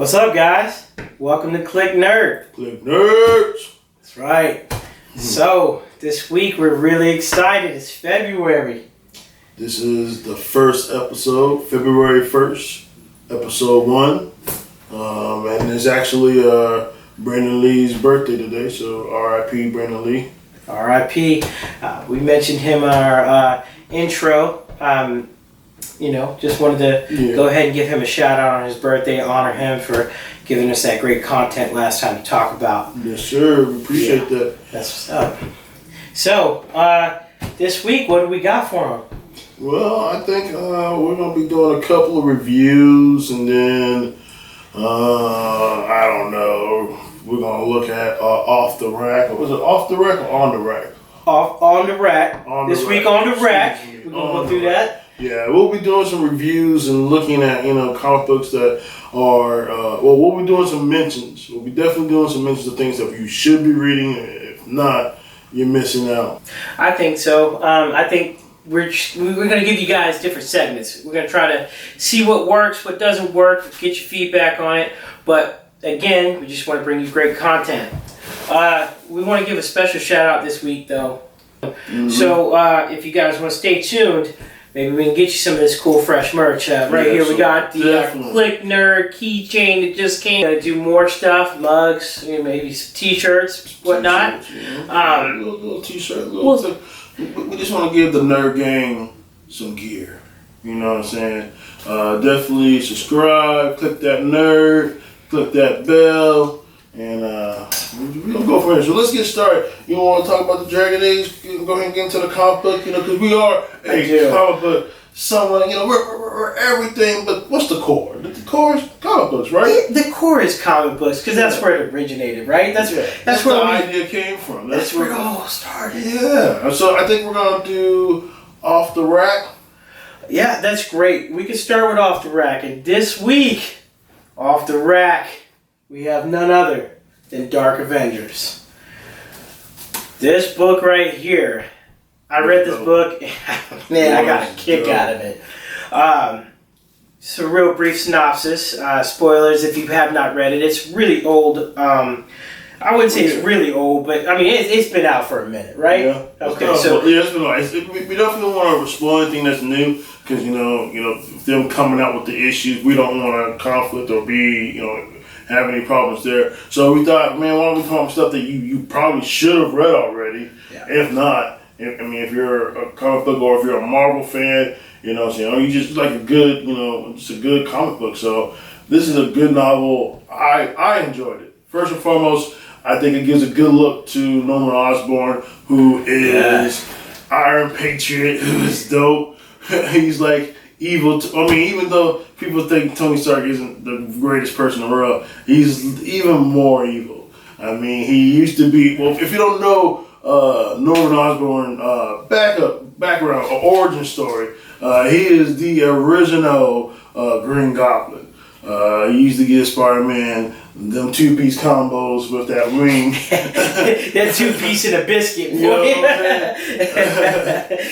What's up, guys? Welcome to Cliq Nerd. Cliq Nerds. That's right. So, this week we're really excited. It's February. This is the first episode, February 1st, episode 1. And it's actually Brandon Lee's birthday today, so R.I.P. Brandon Lee. R.I.P. We mentioned him in our intro. Just wanted to go ahead and give him a shout out on his birthday, honor him for giving us that great content last time to talk about. Yes, sir. We appreciate that. That's what's up. So, this week, what do we got for him? Well, I think we're going to be doing a couple of reviews, and then, I don't know, we're going to look at Off the Rack. Was it Off the Rack or On the Rack? On the rack. This week on the rack. We're going to go through that. Yeah, we'll be doing some reviews and looking at, comic books that are, we'll be doing some mentions. We'll be definitely doing some mentions of things that you should be reading. If not, you're missing out. I think so. I think we're going to give you guys different segments. We're going to try to see what works, what doesn't work, get your feedback on it. But again, we just want to bring you great content. We want to give a special shout out this week, though. Mm-hmm. So if you guys want to stay tuned, maybe we can get you some of this cool, fresh merch. Right here, we got the Cliq Nerd keychain that just came. Gonna do more stuff, mugs, maybe some T-shirts, whatnot. Little T-shirt. We just want to give the Nerd Gang some gear. You know what I'm saying? Definitely subscribe, click that nerd, click that bell. And we're going to go from here. So let's get started. You want to talk about the Dragon Age? Go ahead and get into the comic book, because we are a comic book. Someone, we're everything, but what's the core? The core is comic books, right? The core is comic books, because that's where it originated, right? That's where the idea came from. That's where it all started. Yeah. So I think we're going to do Off the Rack. Yeah, that's great. We can start with Off the Rack. And this week, Off the Rack, we have none other than Dark Avengers. This book right here, I read this book, man, I got a kick out of it. It's a real brief synopsis. Spoilers if you have not read it. It's really old. I wouldn't say it's really old, but I mean, it's been out for a minute, right? Yeah. Okay, so yeah, it's been like we definitely don't want to spoil anything that's new, because them coming out with the issues, we don't want to conflict or be have any problems there. So we thought, man, why don't we come up with stuff that you probably should have read already? Yeah. If not, if you're a comic book or if you're a Marvel fan, you just like a good, just a good comic book. So this is a good novel. I enjoyed it. First and foremost, I think it gives a good look to Norman Osborn, who is Iron Patriot, who is dope. He's like evil. Even though people think Tony Stark isn't the greatest person in the world, he's even more evil. He used to be. Well, if you don't know Norman Osborn background or origin story, he is the original Green Goblin. He used to give Spider-Man them two-piece combos with that ring. That two-piece and a biscuit. You know what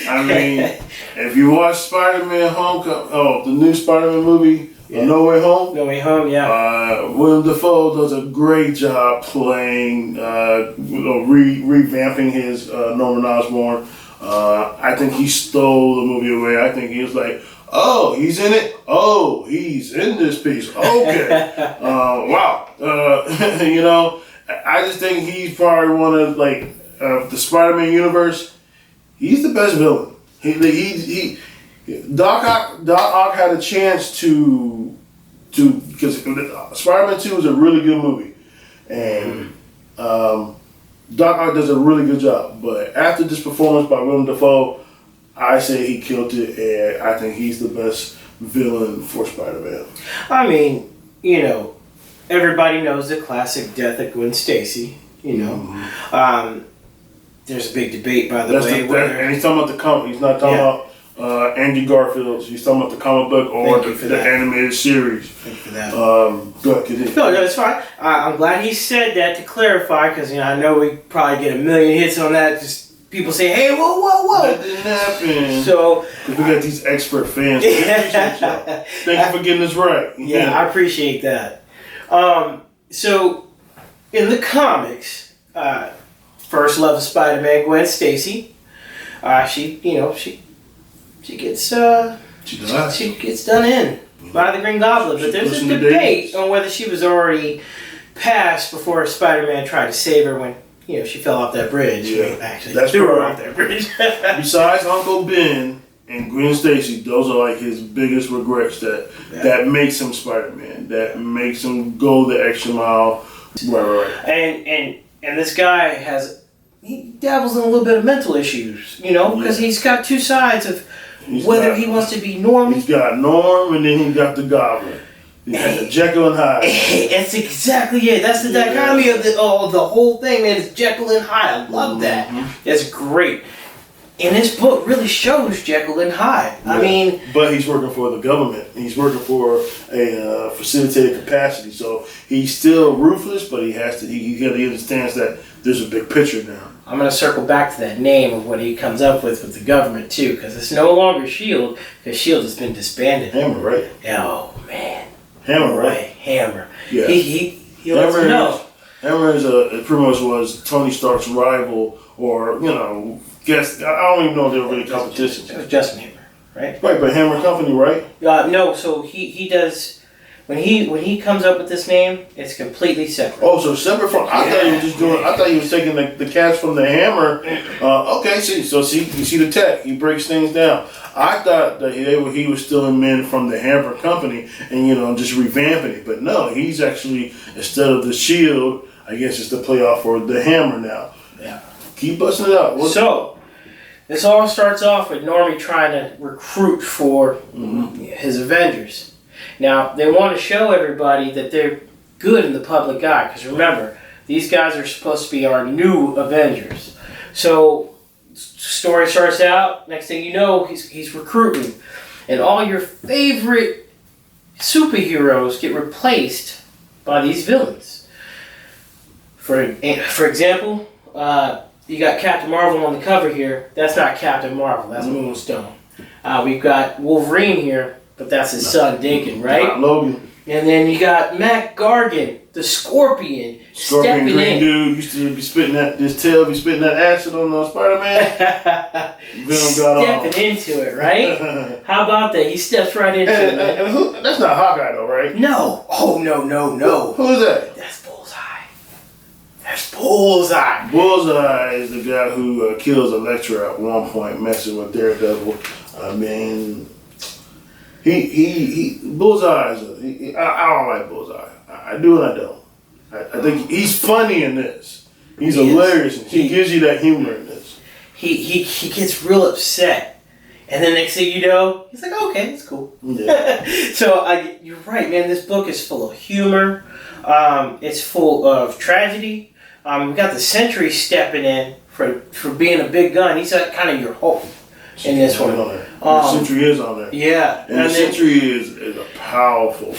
I'm saying? If you watch Spider-Man the new Spider-Man movie, No Way Home. No Way Home, yeah. William Dafoe does a great job playing, revamping his Norman Osborn. I think he stole the movie away. I think he was like, oh, he's in it? Oh, he's in this piece. Okay. Wow. I just think he's probably one of, the Spider-Man universe. He's the best villain. Doc Ock had a chance because Spider-Man 2 is a really good movie. And Doc Ock does a really good job. But after this performance by Willem Dafoe, I say he killed it, and I think he's the best villain for Spider-Man. Everybody knows the classic death of Gwen Stacy. There's a big debate, by the way. And he's talking about the comic. He's not talking about Andrew Garfield. He's talking about the comic book or the animated series. Thank you for that. Go ahead, continue. No, it's fine. I'm glad he said that to clarify, because I know we probably get a million hits on that. Just people say, "Hey, whoa!" That didn't happen. So we got these expert fans. Thank you for getting this right. Yeah, I appreciate that. So in the comics, first love of Spider-Man, Gwen Stacy. She gets she gets done in by the Green Goblin. But there's a debate on whether she was already passed before Spider-Man tried to save her when she fell off that bridge. Yeah, actually that's threw her right. off that bridge. Besides Uncle Ben and Gwen Stacy, those are like his biggest regrets that makes him Spider-Man. That makes him go the extra mile. Right. And this guy he dabbles in a little bit of mental issues, because he's got two sides of whether he wants to be Norm. He's got Norm, and then he got the Goblin. He's got the Jekyll and Hyde. That's exactly it. That's the dichotomy of the whole thing, man. It's Jekyll and Hyde. I love that. That's great. And this book really shows Jekyll and Hyde. Yeah. I mean, but he's working for the government. He's working for a facilitated capacity. So he's still ruthless, but he has to. He understands that there's a big picture now. I'm going to circle back to that name of what he comes up with the government too, because it's no longer SHIELD, because SHIELD has been disbanded. Hammer, right? Oh man. Hammer, right? Hammer. Yeah. He lets you know. Hammer pretty much was Tony Stark's rival, or guess I don't even know if they were really competition. It was Justin Hammer, right? Right, but Hammer Company, right? No. So he does when he comes up with this name, it's completely separate. Oh, so separate from? I thought he was just doing. I thought he was taking the cast from the Hammer. Okay, you see the tech. He breaks things down. I thought that he was stealing men from the Hammer Company and just revamping it. But no, he's actually, instead of the SHIELD, I guess it's the playoff for the Hammer now. Yeah. Keep busting it out. So this all starts off with Normie trying to recruit for his Avengers. Now, they want to show everybody that they're good in the public eye, because remember, these guys are supposed to be our new Avengers. So, story starts out, next thing you know, he's recruiting, and all your favorite superheroes get replaced by these villains. For example, you got Captain Marvel on the cover here. That's not Captain Marvel, that's Moonstone. We've got Wolverine here, but that's his son, Dakin, right? Not Logan. And then you got Mac Gargan, the Scorpion stepping green in. dude used to be spitting his tail, be spitting that acid on Spider-Man. Venom got stepping into it, right? How about that? He steps right into it. And that's not Hawkeye though, right? No. Oh, no. Who is that? That's Bullseye. That's Bullseye. Bullseye is the guy who kills Elektra at one point, messing with Daredevil. I mean, Bullseye is I don't like Bullseye. I do and I don't. I think he's funny in this. He's hilarious. He gives you that humor in this. He gets real upset. And then next thing you know, he's like, okay, it's cool. Yeah. So you're right, man. This book is full of humor. It's full of tragedy. We got the Sentry stepping in for being a big gun. He's kind of your hope in this one. The Sentry is on there. Yeah. And the Sentry is a powerful.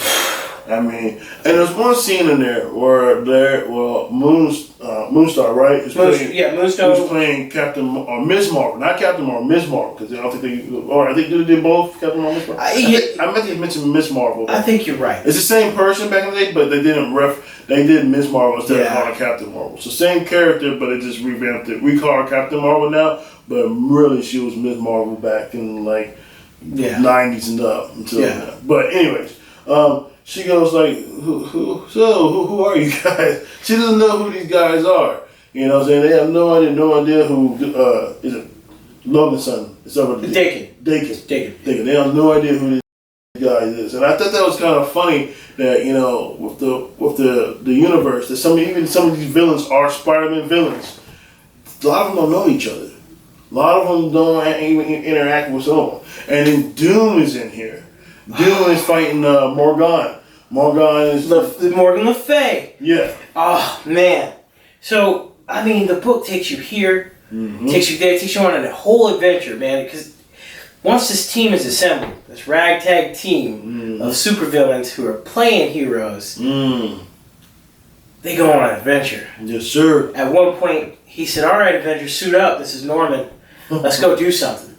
I mean, and there's one scene in there where Moonstar, right? Moonstone. Who's playing Captain or Ms. Marvel, not Captain Marvel, Ms. Marvel, because I don't think I think they did both Captain Marvel, Ms. Marvel. I meant to mention Ms. Marvel. I think you're right. It's the same person back in the day, but they did Ms. Marvel instead of calling her Captain Marvel. So same character, but it just revamped it. We call her Captain Marvel now, but really she was Ms. Marvel back in like 90s and up until now. But anyways, she goes like, who are you guys? She doesn't know who these guys are. You know what I'm saying? They have no idea who is it Logan's son. It's over Dakin. They have no idea who this guy is. And I thought that was kind of funny that, with the universe, that even some of these villains are Spider-Man villains. A lot of them don't know each other. A lot of them don't even interact with someone. And then Doom is in here. Doom is fighting Morgan. Morgan is Morgan Le Fay. Yeah. Oh man. So I mean, the book takes you here, takes you there, takes you on a whole adventure, man. Because once this team is assembled, this ragtag team of supervillains who are playing heroes, they go on an adventure. Yes, sir. At one point, he said, "All right, Avengers, suit up. This is Norman. Let's go do something."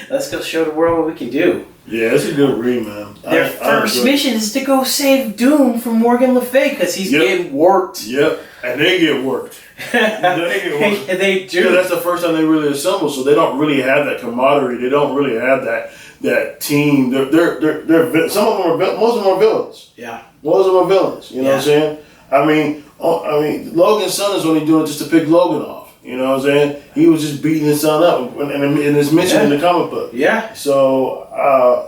Let's go show the world what we can do. Yeah, it's a good read, man. Their first mission is to go save Doom from Morgan Le Fay because he's getting worked. Yep, and they get worked. They do. Yeah, that's the first time they really assemble, so they don't really have that camaraderie. They don't really have that team. They're some of them are most of them are villains. Yeah, most of them are villains. You know what I'm saying? I mean, Logan's son is only doing it just to pick Logan off. You know what I'm saying? He was just beating his son up in his mission in the comic book. Yeah. So I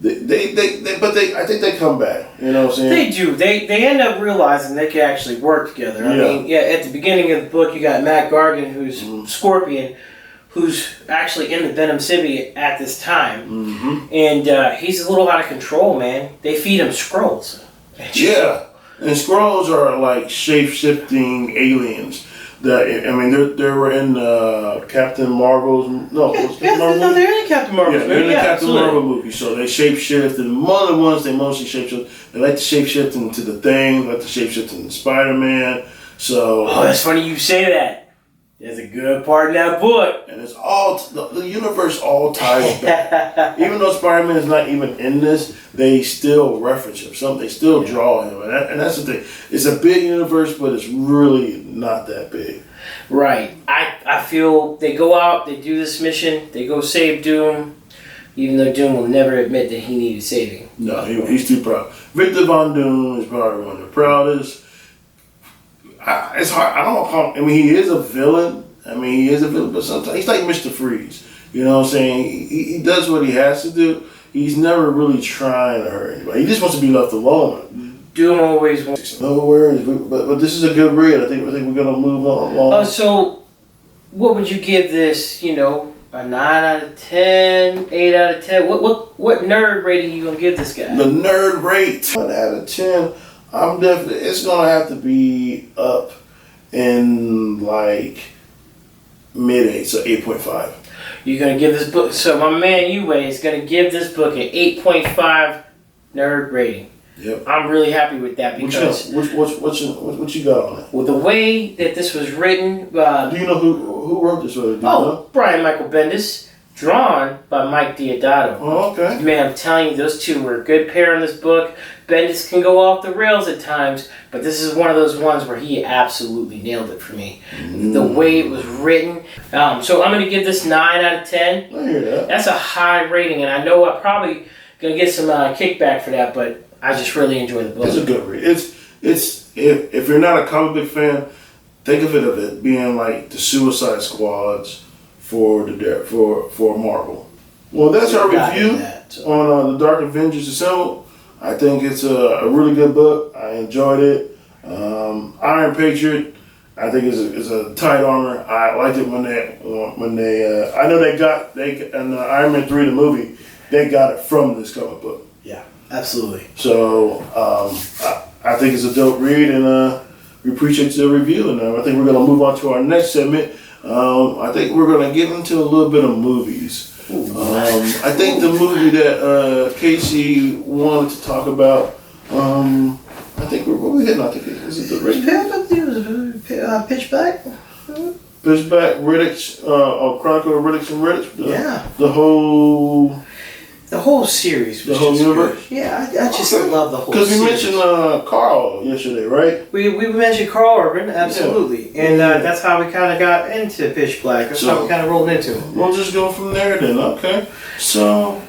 think they come back. You know what I'm saying? They do. They end up realizing they can actually work together. I mean, at the beginning of the book, you got Matt Gargan, who's Scorpion, who's actually in the Venom City at this time, and he's a little out of control, man. They feed him scrolls. Yeah, and scrolls are like shape-shifting aliens. That I mean, they were in Captain Marvel's. They're in Captain Marvel's. Yeah, they're in the Captain Marvel movie. So they shapeshift, and one of the ones they mostly shapeshift. They like to shapeshift into the Thing. They like to shapeshift into Spider-Man. So. Oh, that's funny you say that. There's a good part in that book. And it's all the universe all ties back. Even though Spider-Man is not even in this, they still reference him. They still draw him, and that's the thing. It's a big universe, but it's really not that big. Right. I feel they go out, they do this mission, they go save Doom, even though Doom will never admit that he needed saving. No, he's too proud. Victor Von Doom is probably one of the proudest. It's hard. I don't call him. I mean, he is a villain. But sometimes he's like Mr. Freeze. You know what I'm saying? He does what he has to do. He's never really trying to hurt anybody. He just wants to be left alone. Doom always wants. No worries. But this is a good read. I think we're gonna move on. So, what would you give this? You know, a 9 out of 10, 8 out of 10. What nerd rating you gonna give this guy? The nerd rate 1 out of 10. It's gonna have to be up in like mid-8, so 8.5. You're gonna give this book. So my man Uwe is gonna give this book an 8.5 nerd rating. Yep. I'm really happy with that because what you got on it? Well, the way that this was written. Do you know who wrote this? Brian Michael Bendis. Drawn by Mike Deodato. Oh, okay. Man, I'm telling you, those two were a good pair in this book. Bendis can go off the rails at times, but this is one of those ones where he absolutely nailed it for me. The way it was written. So I'm going to give this 9 out of 10. I hear that. That's a high rating, and I know I'm probably going to get some kickback for that, but I just really enjoy the book. It's a good read. It's if you're not a comic book fan, think of it being like the Suicide Squads for Marvel. Well, that's our review on the Dark Avengers Assembled. I think it's a really good book. I enjoyed it. Iron Patriot, I think is a tight armor. I liked it when they I know they in Iron Man 3 the movie, they got it from this comic book. Yeah, absolutely. So I think it's a dope read, and we appreciate the review. And I think we're gonna move on to our next segment. I think we're going to get into a little bit of movies. I think the movie that Casey wanted to talk about, I think what we hitting? I think is it the Pitch Black? Pitch Black, Riddick's, Chronicle of Riddick's and Riddick? Yeah. The whole series. The whole universe? Good. Yeah, I just love the whole series. Because we mentioned Carl yesterday, right? We mentioned Carl Urban, absolutely. Yeah. And that's how we kind of got into Pitch Black. That's how we kind of rolled into it. We'll just go from there then, okay? So,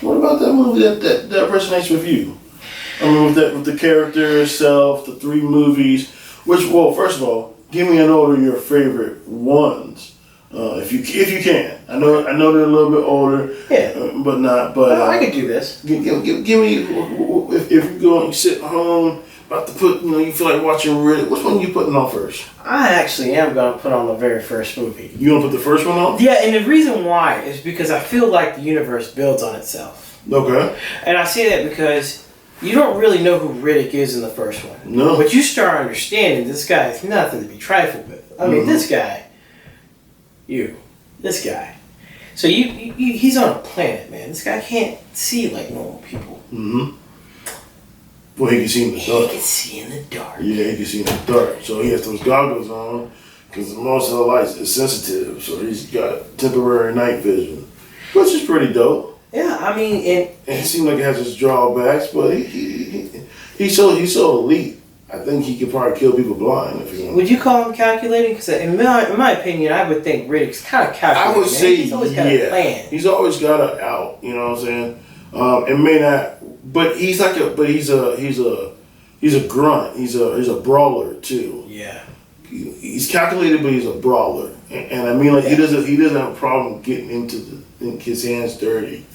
what about that movie that resonates with you? I mean, with the character itself, the 3 movies, first of all, give me an order of your favorite ones. If you can, I know they're a little bit older, but not. But I could do this. Give me if you're going, you sit home about to put, you feel like watching Riddick. Which one are you putting on first? I actually am going to put on the very first movie. You gonna put the first one on? Yeah, and the reason why is because I feel like the universe builds on itself. Okay. And I say that because you don't really know who Riddick is in the first one. No. But you start understanding this guy is nothing to be trifled with. I mean, this guy. This guy. So he's on a planet, man. This guy can't see like normal people. Mm-hmm. Well, he can see in the dark. He can see in the dark. Yeah, he can see in the dark. So he has those goggles on. because most of the light is sensitive, so he's got temporary night vision, which is pretty dope. Yeah, I mean, And it seems like it has its drawbacks, but he's so elite. I think he could probably kill people blind if he wanted. Would you call him calculating? Because in my opinion, I would think Riddick's kind of calculating. I would say, he's always got a plan. He's always got an out. You know what I'm saying? It may not, but he's like he's a grunt. He's a brawler too. Yeah. He's calculated, but he's a brawler, and I mean, like he doesn't have a problem getting into his hands dirty.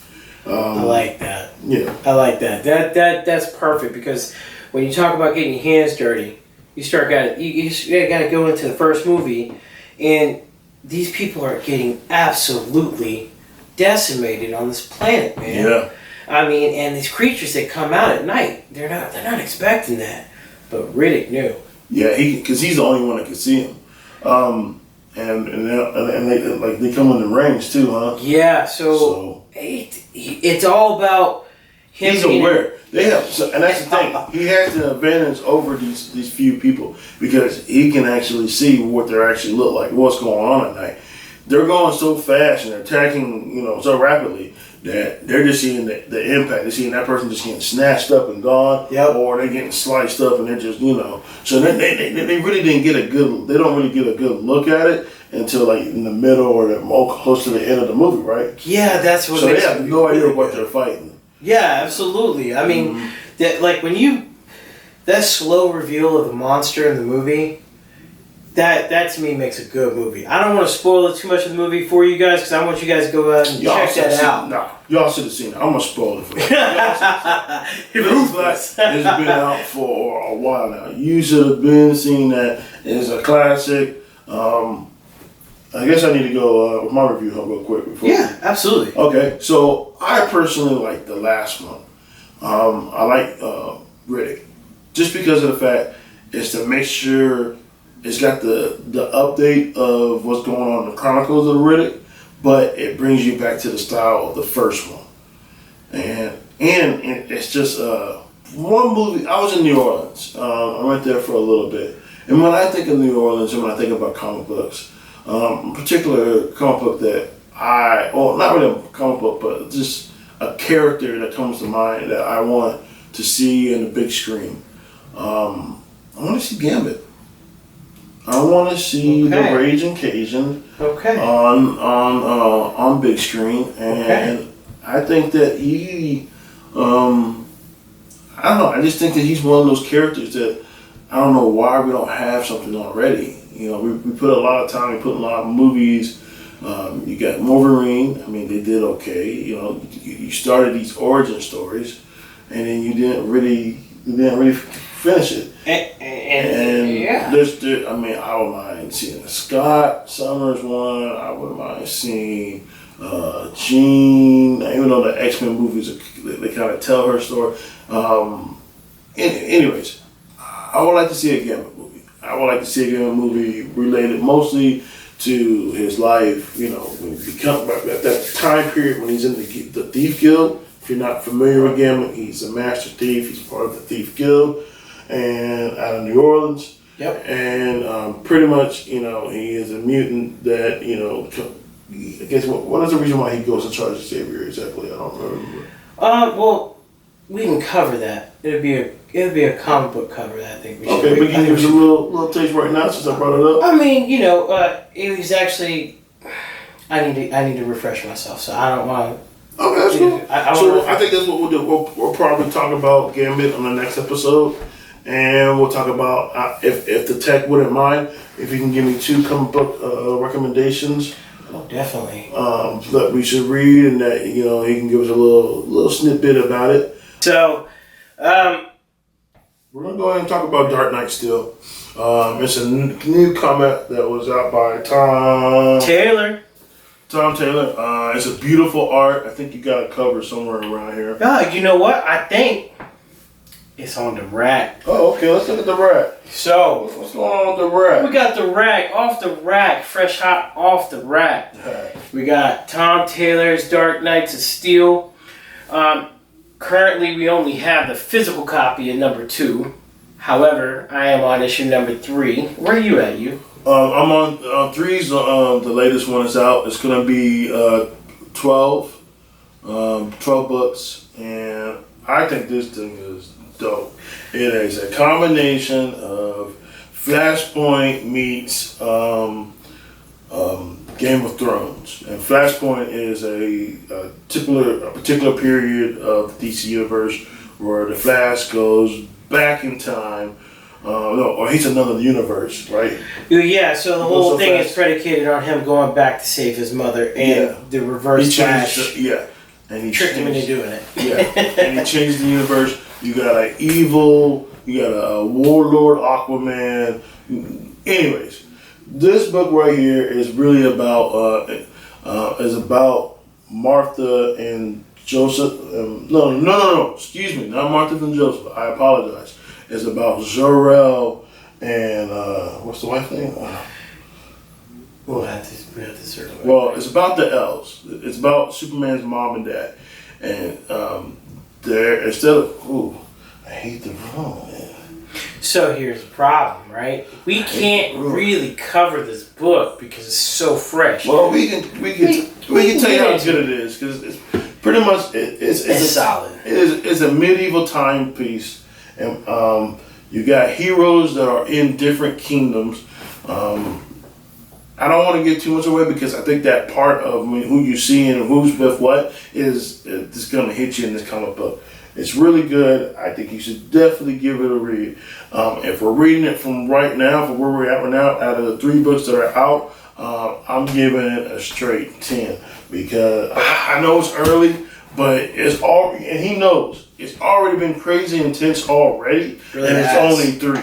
I like that. Yeah, I like that. That's perfect, because when you talk about getting your hands dirty, you got to go into the first movie, and these people are getting absolutely decimated on this planet, man. yeah. I mean, and these creatures that come out at night, they're not expecting that, but Riddick knew. Yeah, because he's the only one that can see him, and they come in the range too, huh? Yeah, so it's all about him. He's aware. They have, and that's the thing. He has the advantage over these few people because he can actually see what they actually look like, what's going on at night. They're going so fast and they're attacking, so rapidly that they're just seeing the impact. They're seeing that person just getting snatched up and gone, or they're getting sliced up and they're just, So they really didn't get a good. They don't really get a good look at it until like in the middle or close to the end of the movie, right? Yeah, that's what. So they have no idea what they're fighting. Yeah, absolutely. I mean, that slow reveal of the monster in the movie, that to me makes a good movie. I don't want to spoil it too much of the movie for you guys because I want you guys to go out and check that out. No, y'all should have seen it. I'm gonna spoil it for you. It's been out for a while now. You should have been seeing that. It's a classic. I guess I need to go with my review real quick before. Yeah, absolutely. Okay, so I personally like the last one. I like Riddick just because of the fact it's the mixture. It's got the update of what's going on in the Chronicles of Riddick, but it brings you back to the style of the first one. And it's just one movie. I was in New Orleans. I went there for a little bit. And when I think of New Orleans and when I think about comic books, in particular comic book that not really a comic book, but just a character that comes to mind that I want to see in the big screen. I want to see Gambit. I want to see the Raging Cajun on big screen, and I think that he, I don't know. I just think that he's one of those characters that I don't know why we don't have something already. We put a lot of time. We put a lot of movies. You got Wolverine. I mean, they did okay. You started these origin stories, and then you didn't really finish it. And there's, I don't mind seeing the Scott Summers one. I wouldn't mind seeing Jean. Even though the X-Men movies, they kind of tell her story. Anyways, I would like to see a Gambit movie. I would like to see a Gambit movie related mostly to his life. When he becomes at that time period when he's in the Thief Guild. If you're not familiar with Gambit, he's a master thief. He's part of the Thief Guild. And out of New Orleans. Yep. And pretty much, he is a mutant that, I guess what is the reason why he goes to charge Xavier exactly? I don't remember. Well, we can cover that. It'd be a comic book cover that I think we should. Okay, but can you give us a little taste right now since I brought it up? I mean, it was actually. I need to refresh myself, so I don't want to. Okay, that's cool. I think that's what we'll do. We'll probably talk about Gambit on the next episode. And we'll talk about if the tech wouldn't mind, if you can give me 2 comic book recommendations. Oh, definitely. That we should read, and that he can give us a little snippet about it. So, we're gonna go ahead and talk about Dark Knight still. It's a new comic that was out by Tom Taylor. It's a beautiful art. I think you got a cover somewhere around here. You know what? I think. It's on the rack. Oh, okay. Let's look at the rack. So, what's going on with the rack? We got the rack, off the rack, fresh hot off the rack. We got Tom Taylor's Dark Knights of Steel. Currently, we only have the physical copy of number 2. However, I am on issue number 3. Where are you at, you? I'm on threes. The latest one is out. It's gonna be 12 books, and I think this thing is dope. It is a combination of Flashpoint meets Game of Thrones, and Flashpoint is a particular period of the DC universe where the Flash goes back in time. Or he's another universe, right? Yeah, so the whole so thing fast. is predicated on him going back to save his mother, and the reverse Flash and he tricked him into doing it. and he changed the universe. You got an evil, you got a warlord Aquaman. Anyways, this book right here is really about Martha and Joseph. No. Excuse me, not Martha and Joseph. I apologize. It's about Zor-El and what's the wife's name? We'll have to circle it. Well, it's about the elves. It's about Superman's mom and dad, and they're instead of I hate the wrong man. So here's the problem, right? We can't really cover this book because it's so fresh. Well, we can tell you how good it is because it's pretty much it's solid. It's a medieval timepiece. And you got heroes that are in different kingdoms. I don't want to get too much away because I think that part of who you see and who's with what is going to hit you in this comic book. It's really good. I think you should definitely give it a read. If we're reading it from right now, from where we're at right now, out of the 3 books that are out, I'm giving it a straight 10 because I know it's early, but it's all, and he knows. It's already been crazy intense already, really and it's has. only 3.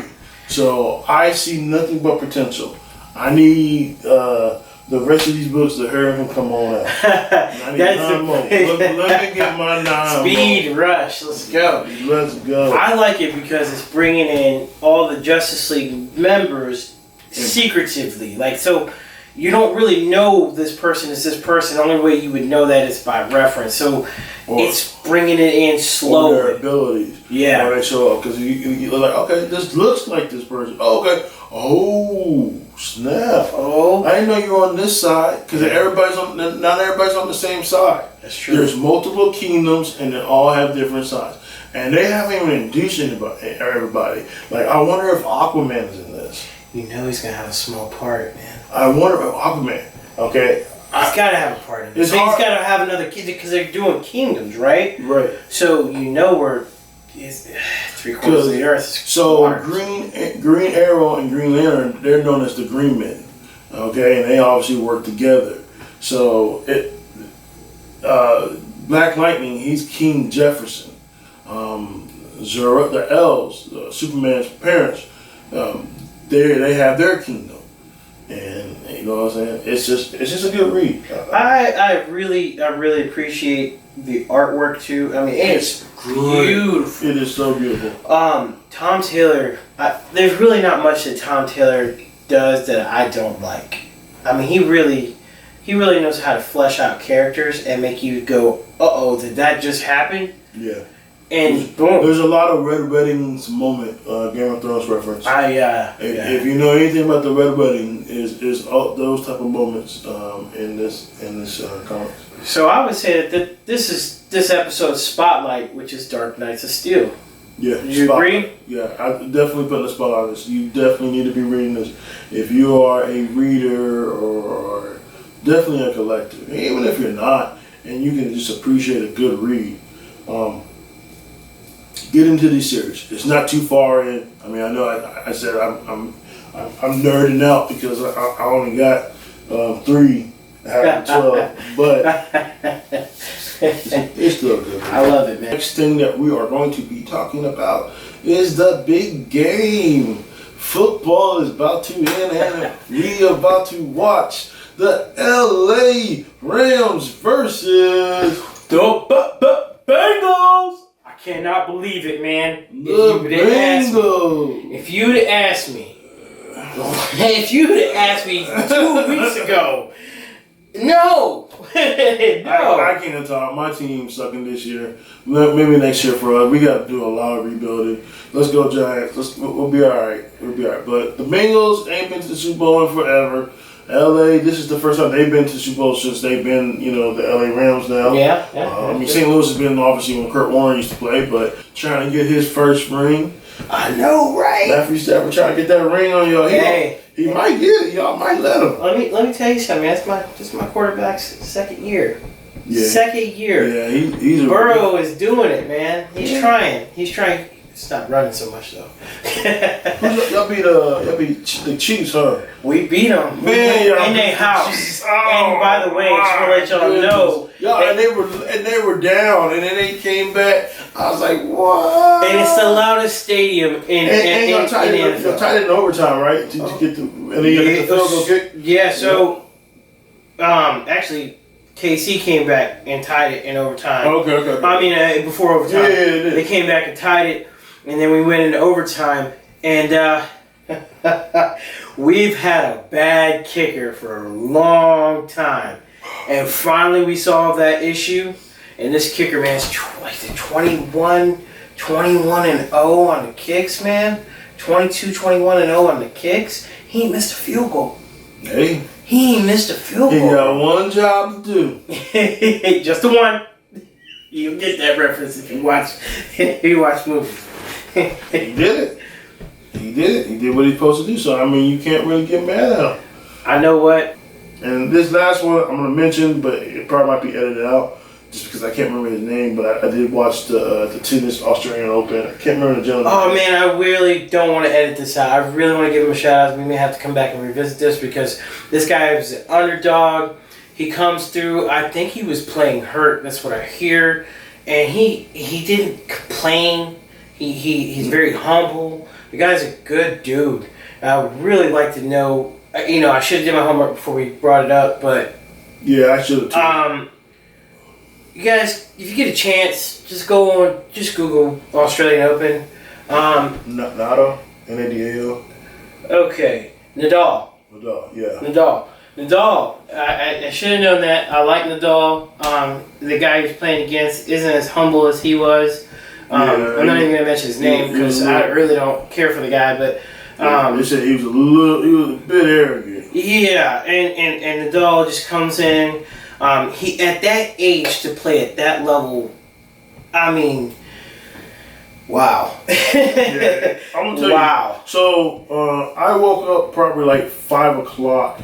So I see nothing but potential. I need the rest of these books to hurry up and come on out. I need 9 more. Let me get my 9 Speed rush. Let's go. Let's go. I like it because it's bringing in all the Justice League members secretively. Like, so you don't really know this person is this person. The only way you would know that is by reference. So it's bringing it in slowly. Their abilities. Yeah. Or they show up because you're like, okay, this looks like this person. Oh, okay. Oh, snap. Oh. I didn't know you were on this side because not everybody's on the same side. That's true. There's multiple kingdoms and they all have different sides. And they haven't even introduced everybody. Like, I wonder if Aquaman is in this. You know he's going to have a small part, man. I wonder if Aquaman, okay. He's got to have a part in it. He's got to have another kid because they're doing kingdoms, right? Right. So you know where 3/4 of the earth is So water. Green Arrow and Green Lantern, they're known as the Green Men, okay, and they obviously work together. So Black Lightning, he's King Jefferson. The elves, Superman's parents, they have their kingdom. And you know what I'm saying? It's just a good read. I really appreciate the artwork too. I mean, it's beautiful. It is so beautiful. Tom Taylor. There's really not much that Tom Taylor does that I don't like. I mean, he really knows how to flesh out characters and make you go, "Uh-oh, did that just happen?" Yeah. And boom. There's a lot of Red Weddings moment, Game of Thrones reference. If you know anything about the Red Wedding, is all those type of moments in this comic. So I would say that this episode's spotlight, which is Dark Knights of Steel. Yeah. Do you agree? Yeah, I definitely put the spotlight on this. You definitely need to be reading this. If you are a reader or definitely a collector, even if you're not, and you can just appreciate a good read. Get into these series. It's not too far in. I mean, I know I said I'm nerding out because I only got 3 out of 12, but it's still good. I love it, man. Next thing that we are going to be talking about is the big game. Football is about to end, and we are about to watch the LA Rams versus the Bengals. I cannot believe it, man. the Bengals. If you'd have asked me 2 weeks ago No. No. I can't talk. My team's sucking this year. Maybe next year for us. We got to do a lot of rebuilding. Let's go Giants. We'll be all right. We'll be all right. But the Bengals ain't been to the Super Bowl in forever. LA, this is the first time they've been to the Super Bowl since they've been, the LA Rams now. Yeah. I mean, St. Louis has been obviously when Kurt Warner used to play, but trying to get his first ring. I know, right? Matthew Stafford trying to get that ring on y'all. He might get it. Y'all might let him. Let me tell you something. This is my quarterback's second year. Yeah. Second year. Yeah, he's Burrow is doing it, man. He's trying. He's trying. Stop running so much though. Y'all beat the Chiefs, huh? We beat them in their house. Oh, and by the way, just want to let y'all know, and they were down, and then they came back. I was like, what? And it's the loudest stadium in y'all tied it in overtime, right? To get the and then you get the field goal kick. Yeah. So, actually, KC came back and tied it in overtime. Okay. I mean, before overtime, Yeah. they came back and tied it. And then we went into overtime, and we've had a bad kicker for a long time. And finally we solved that issue, and this kicker, man, is like 21 and 0 on the kicks, man. 22, 21 and 0 on the kicks. He ain't missed a field goal. Hey. He ain't missed a field goal. He got one job to do. Just the one. You'll get that reference if you watch movies. He did it. He did what he's supposed to do. So, I mean, you can't really get mad at him. I know what. And this last one I'm going to mention, but it probably might be edited out just because I can't remember his name, but I did watch the tennis Australian Open. I can't remember the gentleman. Oh, man, I really don't want to edit this out. I really want to give him a shout out. We may have to come back and revisit this because this guy is an underdog. He comes through. I think he was playing hurt. That's what I hear. And he didn't complain. He's very humble. The guy's a good dude. I would really like to know. I should have did my homework before we brought it up, but yeah, I should have. You guys, if you get a chance, just Google Australian Open. Nado, Nadal. Okay, Nadal. Yeah. Nadal. I should have known that. I like Nadal. The guy he's playing against isn't as humble as he was. I'm not even gonna mention his name because I really don't care for the guy, but they said he was a bit arrogant. Yeah, and Nadal just comes in. He at that age to play at that level. I mean, wow. Yeah, I'm gonna tell you. Wow. So I woke up probably like 5 o'clock.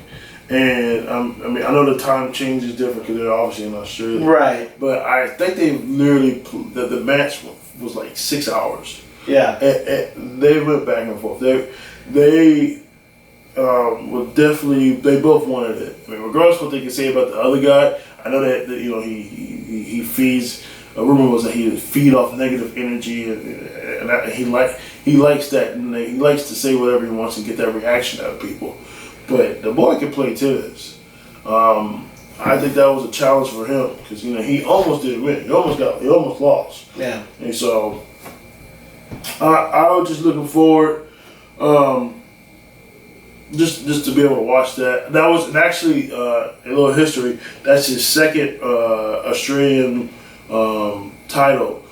And I mean, I know the time change is different because they're obviously in Australia, right? But I think they literally the match was like 6 hours. Yeah, and they went back and forth. They were definitely they both wanted it. I mean, regardless of what they can say about the other guy, I know that he feeds. A rumor was that he would feed off negative energy, and he likes that. And he likes to say whatever he wants and get that reaction out of people. But the boy can play tennis. I think that was a challenge for him because he almost didn't win. He almost lost. Yeah. And so I was just looking forward, just to be able to watch that. That was actually a little history. That's his second Australian title.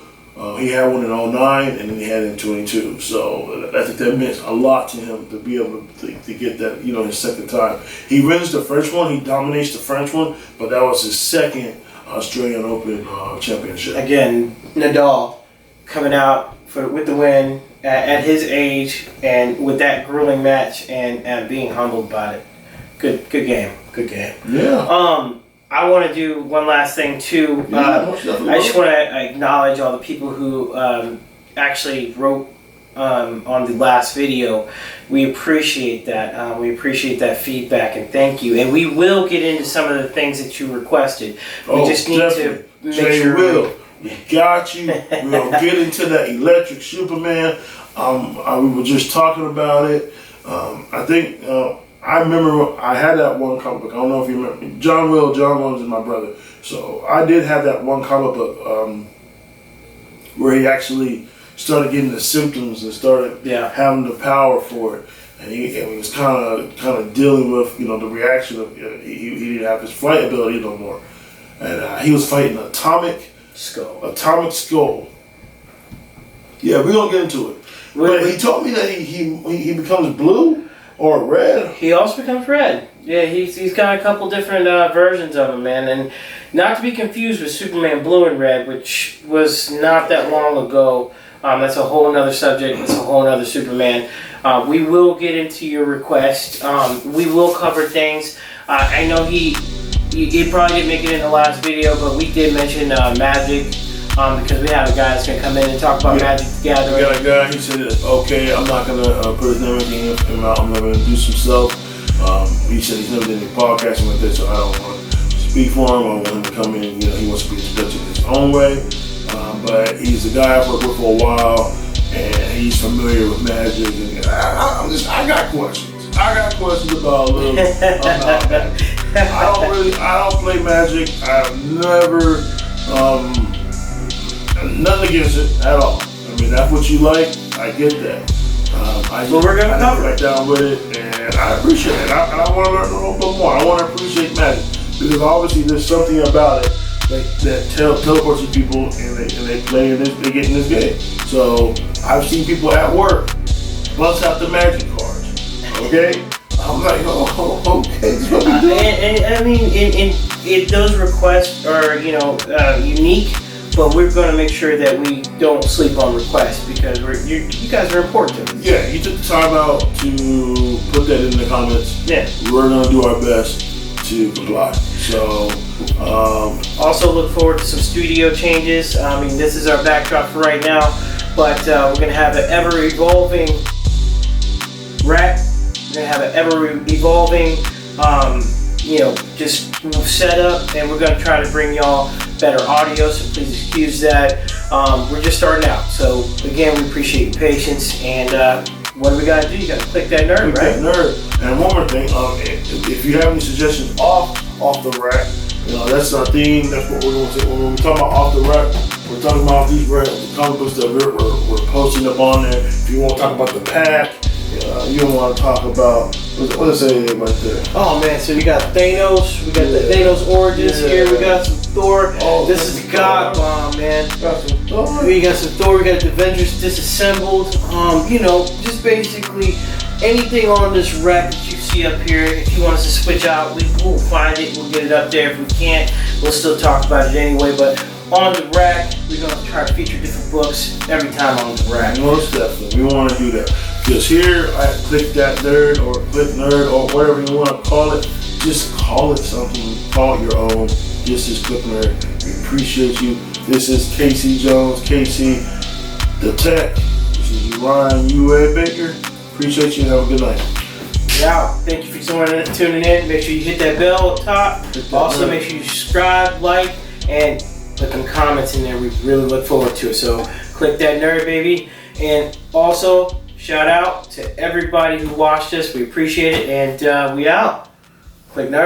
He had one in 2009 and then he had it in 2022. So I think that meant a lot to him to be able to get that, his second time. He wins the French one, he dominates the French one, but that was his second Australian Open championship. Again, Nadal coming out with the win at his age and with that grueling match and being humbled by it. Good game. Yeah. I want to do one last thing too. I just want to acknowledge all the people who actually wrote on the last video. We appreciate that. We appreciate that feedback and thank you. And we will get into some of the things that you requested. We just need to make sure. We got you. We'll get into that electric Superman. We were just talking about it. I think. I remember I had that one comic book. I don't know if you remember. John Williams is my brother. So I did have that one comic book where he actually started getting the symptoms and started having the power for it. and he was kind of dealing with the reaction of he didn't have his flight ability no more, and he was fighting Atomic Skull. Yeah, we're gonna get into it. But he told me that he becomes blue or red. He also becomes red. Yeah, he's got a couple different versions of him, man, and not to be confused with Superman Blue and Red, which was not that long ago. That's a whole other subject. That's a whole other Superman. We will get into your request. We will cover things. I know he probably didn't make it in the last video, but we did mention Magic. Because we have a guy that's going to come in and talk about Magic the Gathering. We got a guy, he said, okay, I'm not going to put his name in him out, I'm not going to do some stuff. He said he's never done any podcasting like this, so I don't want to speak for him. I want him to come in, he wants to be introduced in his own way. But he's a guy I've worked with for a while, and he's familiar with Magic. And I got questions. I got questions about Magic. I don't play Magic. I've never, nothing against it at all. I mean, that's what you like. I get that. We're gonna cover right down with it, and I appreciate it. And I want to learn a little bit more. I want to appreciate Magic because obviously there's something about it that teleports to people, and they play and they get in this game. So I've seen people at work bust out the Magic cards. Okay, I'm like, oh, okay, this is what we do. And I mean, those requests are unique. But we're going to make sure that we don't sleep on requests because you guys are important to us. Yeah, you took the time out to put that in the comments. Yeah. We're going to do our best to comply. So, also look forward to some studio changes. I mean, this is our backdrop for right now, but we're going to have an ever-evolving rack. We're going to have an ever-evolving, just set up, and we're going to try to bring y'all better audio, so please excuse that. We're just starting out, so again, we appreciate your patience, and what do we got to do? You got to click that nerd, right? That nerd. And one more thing, if you have any suggestions off the rack, that's our theme. That's what we're going to say. When we're talking about off the rack, we're talking about these comic books that we're posting up on there. If you want to talk about the pack, you don't want to talk about what is it right there? Oh man, so we got Thanos, we got the Thanos origins here, we got some Thor. This is the God Bomb, man. We got some Thor, we got the Avengers disassembled. Just basically anything on this rack that you see up here. If you want us to switch out, we will find it, we'll get it up there. If we can't, we'll still talk about it anyway. But on the rack, we're gonna try to feature different books every time on the rack. Most definitely, we want to do that. Because here, I Cliq that nerd or Cliq nerd or whatever you want to call it. Just call it something. Call it your own. This is Cliq nerd. We appreciate you. This is Casey Jones, Casey the Tech. This is Ryan UA Baker. Appreciate you. Have a good night. Yeah, thank you for tuning in. Make sure you hit that bell up top. Also, make sure you subscribe, like, and put some comments in there. We really look forward to it. So click that nerd, baby. And also, shout out to everybody who watched us. We appreciate it. And we out. Cliq nerd.